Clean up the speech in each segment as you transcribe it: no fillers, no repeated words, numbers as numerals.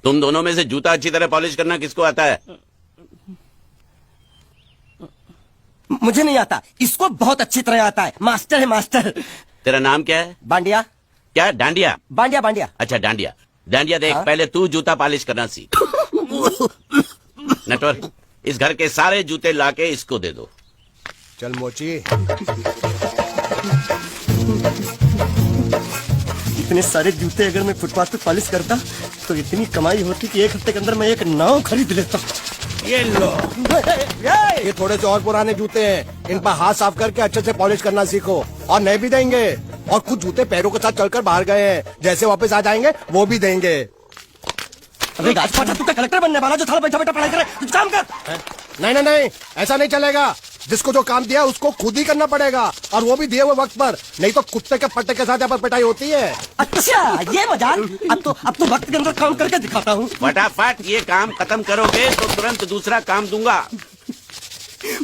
तुम दोनों में से जूता अच्छी तरह पॉलिश करना किसको आता है? मुझे नहीं आता, इसको बहुत अच्छी तरह आता है। मास्टर है मास्टर। तेरा नाम क्या है? बांडिया। क्या? डांडिया? बांडिया बांडिया। अच्छा डांडिया। डांडिया देख, हाँ? पहले तू जूता पॉलिश करना सीख। नटवर, इस घर के सारे जूते लाके इसको दे दो। चल मोची। इतने सारे जूते अगर मैं फुटपाथ पे पॉलिश करता तो इतनी कमाई होती कि एक हफ्ते के अंदर मैं एक नाव खरीद लेता। ये लो, ये थोड़े से और पुराने जूते हैं, इन पर हाथ साफ करके अच्छे से पॉलिश करना सीखो। और नए भी देंगे, और कुछ जूते पैरों के साथ चलकर बाहर गए हैं, जैसे वापस आ जाएंगे वो भी देंगे। अरे गाजपाटा, तू क्या कलेक्टर बनने वाला जो थाला बैठा बैठा पढ़ाई करे? कुछ काम कर। नहीं नहीं नहीं, ऐसा नहीं चलेगा। जिसको जो काम दिया उसको खुद ही करना पड़ेगा, और वो भी दिए हुए वक्त पर, नहीं तो कुत्ते के पट्टे के साथ यहाँ पर पिटाई होती है। अच्छा ये मजाक। अब तो वक्त के अंदर काम करके दिखाता हूँ। फटाफट ये काम खत्म करोगे तो तुरंत दूसरा काम दूंगा।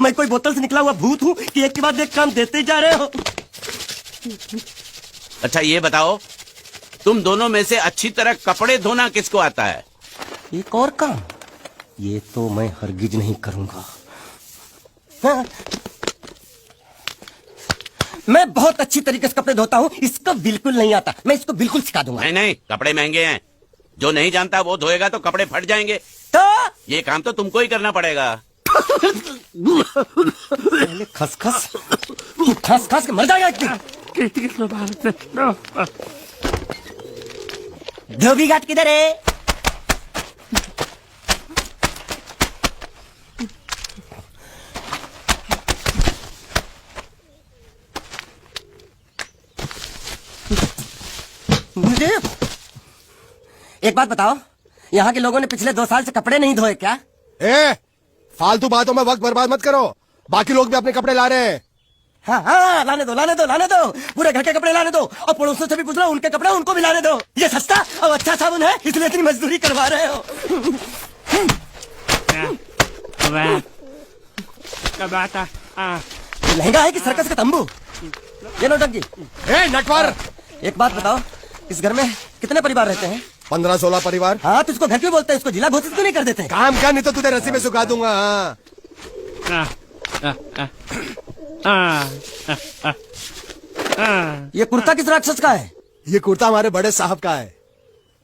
मैं कोई बोतल से निकला हुआ भूत हूँ कि एक के बाद एक काम देते जा रहे हो? अच्छा ये बताओ, तुम दोनों में से अच्छी तरह कपड़े धोना किसको आता है? एक और काम, ये तो मैं हरगिज नहीं करूंगा। हाँ। मैं बहुत अच्छी तरीके से कपड़े धोता हूँ, इसको बिल्कुल नहीं आता। मैं इसको बिल्कुल सिखा दूंगा। नहीं नहीं, कपड़े महंगे हैं, जो नहीं जानता वो धोएगा तो कपड़े फट जाएंगे। तो ये काम तो तुमको ही करना पड़ेगा। पहले खसखस, तू खस खस के मर जाएगा एक दिन। धोबी घाट किधर है? मुझे एक बात बताओ, यहाँ के लोगों ने पिछले 2 साल से कपड़े नहीं धोए क्या? फालतू बातों में वक्त बर्बाद मत करो, बाकी लोग भी अपने कपड़े ला रहे हैं। हाँ हाँ, लाने दो लाने दो लाने दो, पूरे घर के कपड़े लाने दो, और पड़ोसों से भी पूछ लो, उनके कपड़े उनको भी लाने दो। ये सस्ता और अच्छा साबुन है, इसलिए इतनी मजदूरी करवा रहे हो। लहंगा है कि सर्कस का तंबू? ये नौटंकी। नटवर, एक बात बताओ, इस घर में कितने परिवार रहते हैं? 15-16 परिवार। हाँ, तो इसको घर क्यों बोलते हैं? इसको जिला घोषित क्यों नहीं कर देते? काम क्या, नहीं तो तुझे रस्सी में सुखा दूंगा। ये कुर्ता किस राक्षस का है? ये कुर्ता हमारे बड़े साहब का है।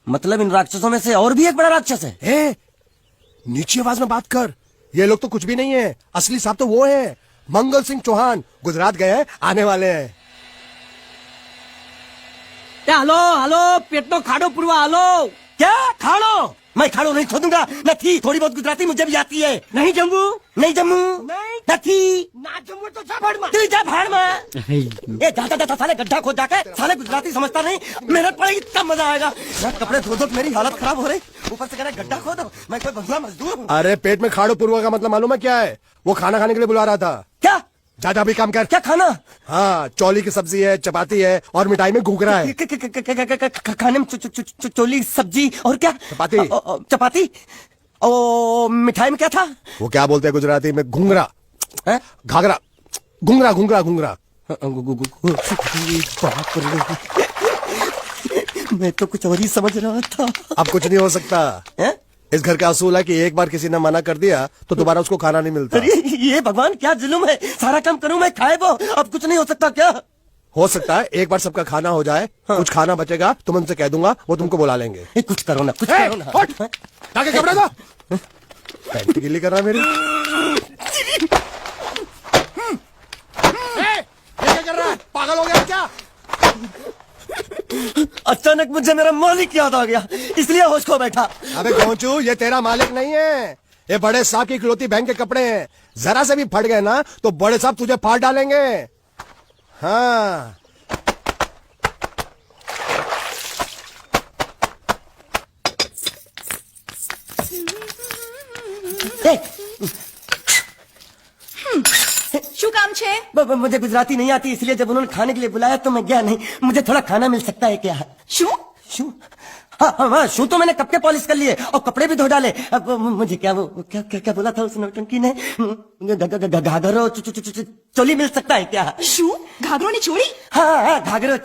मतलब इन राक्षसों में से और भी एक बड़ा राक्षस है? नीची आवाज में बात कर, ये लोग तो कुछ भी नहीं है, असली साहब तो वो है, मंगल सिंह चौहान। गुजरात गए हैं, आने वाले हैं। हेलो हेलो, पेटनो खाड़ो पुरवा। हेलो, क्या खाड़ो? मैं खाड़ो नहीं खोदूंगा। नहीं, थोड़ी बहुत गुजराती मुझे भी आती है। नहीं जम्मू, नहीं जम्मू, नहीं ना जम्मू तो जा भाड़ में, तू जा भाड़ में। ये जाता जाता साले गड्ढा खोद जाके, साले गुजराती समझता नहीं। मेहनत पड़ेगी तब मजा आएगा। ना कपड़े धो दो, मेरी हालत खराब हो रही, ऊपर से कह रहे गड्ढा खोदो। मैं कोई बंगला मजदूर हूँ? अरे पेट में खाड़ो पुरवा का मतलब मालूम है क्या है? वो खाना खाने के लिए बुला रहा था। क्या? ज्यादा भी काम कर। क्या खाना? हाँ, चौली की सब्जी है, चपाती है, और मिठाई में घूघरा है। खाने में चोली सब्जी और क्या? चपाती। चपाती। ओ, मिठाई में क्या था? वो क्या बोलते हैं गुजराती में? घूंघरा, घाघरा, घूंघरा घूंघरा घूंघरा। बाप रे, मैं तो कुछ और ही समझ रहा था। अब कुछ नहीं हो सकता है? इस घर का असूल है कि एक बार किसी ने मना कर दिया तो दोबारा उसको खाना नहीं मिलता। अरे ये भगवान क्या जुल्म है, सारा काम करूं मैं, खाए वो। अब कुछ नहीं हो सकता क्या? हो सकता है एक बार सबका खाना हो जाए। हाँ। कुछ खाना बचेगा तो मैं उनसे कह दूंगा, वो तुमको बुला लेंगे। कुछ करो ना, कुछ करो ना। जाके कपड़े दो। पैंट गिल्ली कर रहा मेरी। ये क्या कर रहा है? पागल हो गया क्या? अचानक मुझे मेरा मालिक याद आ गया, इसलिए होश खो बैठा। अबे गोंचू, ये तेरा मालिक नहीं है, ये बड़े साहब की इकलौती बहन के कपड़े हैं। जरा से भी फट गए ना तो बड़े साहब तुझे फाड़ डालेंगे। हाँ, શું કામ છે? मुझे गुजराती नहीं आती, इसलिए जब उन्होंने खाने के लिए बुलाया तो मैं गया नहीं। मुझे थोड़ा खाना मिल सकता है क्या? શું? शू? हाँ हाँ हाँ, शू तो मैंने कब के पॉलिश कर लिए और कपड़े भी धो डाले। अब मुझे क्या वो क्या क्या क्या बोला था उस नौटंकी ने? घाघरो चोली मिल सकता है क्या? શું? ઘાઘરોની ચોળી? हाँ हाँ, घाघरो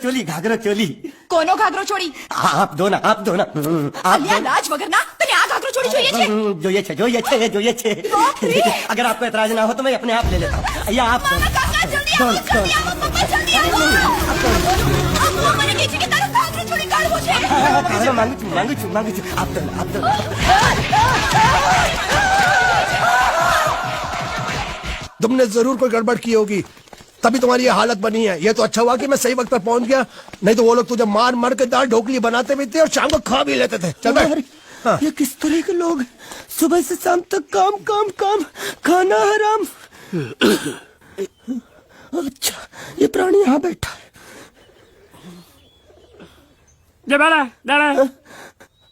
चोली। કોનો ઘાઘરો ચોળી? आप दो ना, आप दो ना, आप અલ્યા दो ना। લાજ વગરના તને આ ઘાઘરો ચોરી જોઈએ છે? જોઈએ છે જોઈએ છે જોઈએ છે अगर आपको एतराज ना हो तो मैं अपने आप ले लेता हूँ या आप કાકા જલ્દી આવો, જલ્દી આવો, પપ્પા જલ્દી આવો. મને કહે છે કે તારો ઘાઘરો ચોરી કાઢવો છે. मांगू छू आप तो तुमने जरूर कोई गड़बड़ की होगी, तभी तुम्हारी ये हालत बनी है। ये तो अच्छा हुआ कि मैं सही वक्त पर पहुंच गया, नहीं तो वो लोग तुझे मार मार के दाल ढोकली बनाते भी थे और शाम को खा भी लेते थे। चल बैठ। हाँ। ये किस तरह के लोग हैं? सुबह से शाम तक काम काम काम, खाना हराम। अच्छा ये प्राणी यहाँ बैठा है।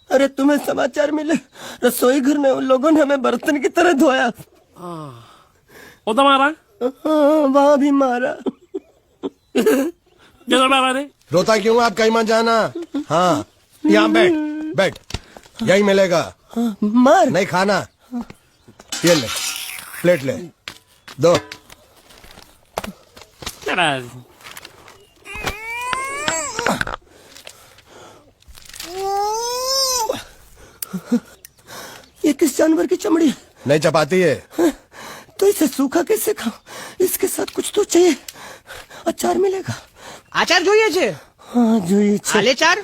अरे तुम्हें समाचार मिले? रसोई घर में उन लोगों ने हमें बर्तन की तरह धोया। वो तो मारा वहाँ भी मारा। जैसा मारा रे। रोता क्यों? आप कहीं मत जाना। हाँ यहाँ बैठ बैठ, यही मिलेगा। मार नहीं खाना, ये ले प्लेट ले दो। ये किस जानवर की चमड़ी है? नहीं चपाती है। तो इसे सूखा कैसे खाऊं? इसके साथ कुछ तो चाहिए। अचार मिलेगा? આચાર જોઈએ છે? हाँ જોઈએ છે। હાલે ચાર?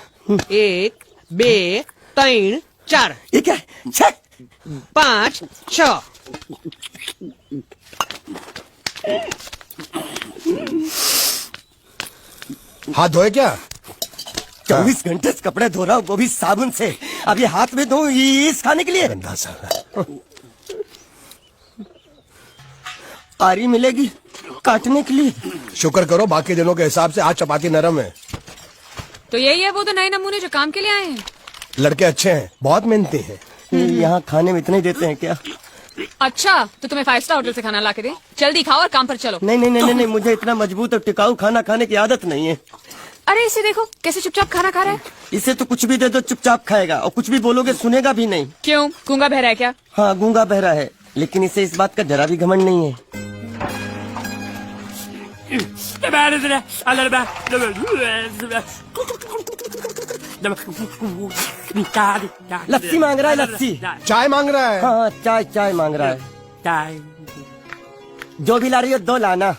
1 2 3 4 ये क्या है? छह 5 6 हाथ धोए क्या? 24 घंटे से कपड़े धो रहा हूँ, वो भी साबुन से। अब ये हाथ में धो इस खाने के लिए? गंदा सा। आरी मिलेगी काटने के लिए? शुक्र करो बाकी दिनों के हिसाब से आज चपाती नरम है। तो यही है वो तो नए नमूने जो काम के लिए आए हैं. लड़के अच्छे हैं, बहुत मेहनती हैं। यहाँ खाने में इतना ही देते हैं क्या? अच्छा तो तुम्हें 5 स्टार होटल से खाना ला के दे. जल्दी खाओ और काम पर चलो. नहीं नहीं नहीं नहीं, मुझे इतना मजबूत और टिकाऊ खाना खाने की आदत नहीं है। अरे इसे देखो कैसे चुपचाप खाना खा रहा है. इसे तो कुछ भी दे दो चुपचाप खाएगा, और कुछ भी बोलोगे सुनेगा भी नहीं। क्यों गूंगा बहरा है क्या? हाँ गूंगा बहरा है, लेकिन इसे इस बात का जरा भी घमंड नहीं है। लस्सी मांग रहा है, लस्सी। चाय मांग रहा है। हाँ चाय चाय मांग रहा है। जो भी ला रही हो 2 लाना।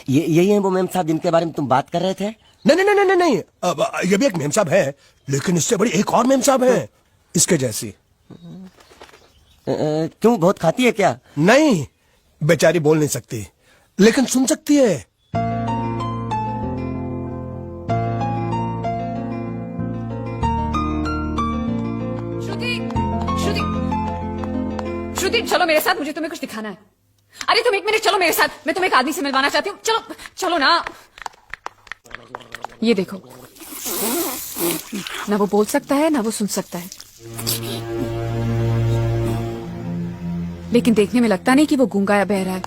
ये यही है वो मेम साहब जिनके बारे में तुम बात कर रहे थे? नहीं नहीं नहीं नहीं नहीं, अब ये भी एक मेम साहब है, लेकिन इससे बड़ी एक और मेम साहब है इसके जैसी। क्यों बहुत खाती है क्या? नहीं, बेचारी बोल नहीं सकती लेकिन सुन सकती है। श्रुति श्रुति श्रुति चलो मेरे साथ, मुझे तुम्हें कुछ दिखाना है. अरे तुम 1 मिनट चलो मेरे साथ, मैं तुम्हें एक आदमी से मिलवाना चाहती हूँ. चलो चलो ना. ये देखो, ना वो बोल सकता है ना वो सुन सकता है, लेकिन देखने में लगता नहीं कि वो गूंगा या बहरा है.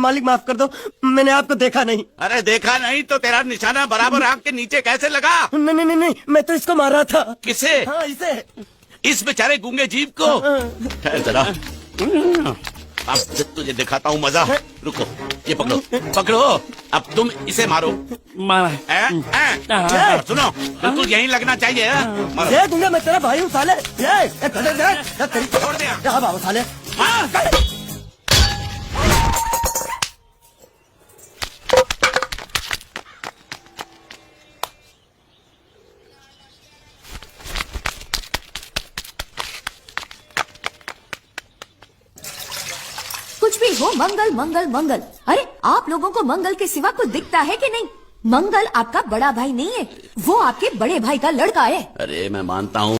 मालिक माफ कर दो, मैंने आपको देखा नहीं। अरे देखा नहीं तो तेरा निशाना बराबर आंख के नीचे कैसे लगा? नहीं नहीं नहीं, मैं तो इसको मार रहा था। किसे? हाँ इसे। इस बेचारे गूंगे जीव को? ठहर जरा, अब तुझे दिखाता हूँ मजा। रुको, ये पकड़ो पकड़ो, अब तुम इसे मारो। सुनो, बिल्कुल यहीं लगना चाहिए। मारो। ये दूंगा मैं, तेरा भाई हूँ साले। छोड़ दे। बाबू साले। कुछ भी हो, मंगल मंगल मंगल। अरे आप लोगों को मंगल के सिवा कुछ दिखता है कि नहीं? मंगल आपका बड़ा भाई नहीं है, वो आपके बड़े भाई का लड़का है। अरे मैं मानता हूँ